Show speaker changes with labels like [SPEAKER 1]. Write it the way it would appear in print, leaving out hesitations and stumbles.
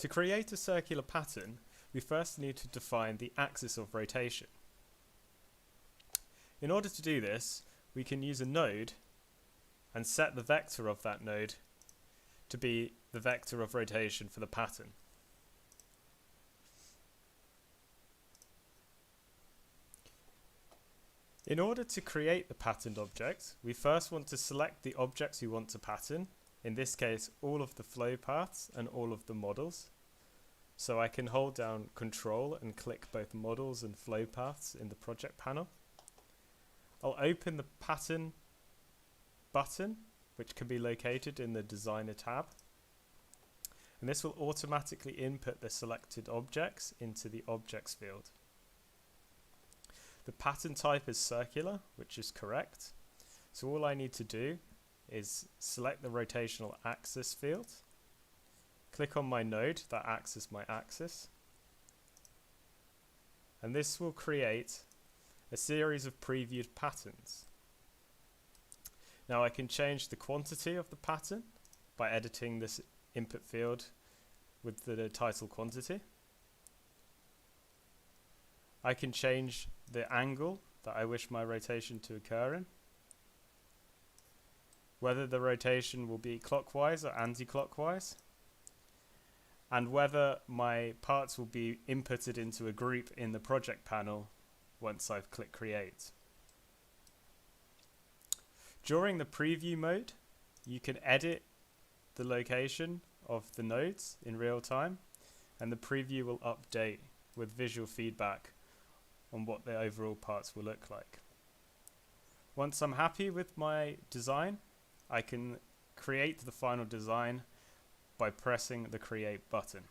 [SPEAKER 1] To create a circular pattern, we first need to define the axis of rotation. In order to do this, we can use a node and set the vector of that node to be the vector of rotation for the pattern. In order to create the patterned object, we first want to select the objects we want to pattern, in this case all of the flow paths and all of the models. So I can hold down Control and click both models and flow paths in the project panel. I'll open the pattern button, which can be located in the Designer tab. And this will automatically input the selected objects into the Objects field. The pattern type is circular, which is correct. So all I need to do is select the rotational axis field, click on my node that acts as my axis, and this will create a series of previewed patterns. Now I can change the quantity of the pattern by editing this input field with the title quantity. I can change the angle that I wish my rotation to occur in, whether the rotation will be clockwise or anti-clockwise, and whether my parts will be inputted into a group in the project panel once I've clicked create. During the preview mode, you can edit the location of the nodes in real time, and the preview will update with visual feedback on what the overall parts will look like. Once I'm happy with my design, I can create the final design by pressing the Create button.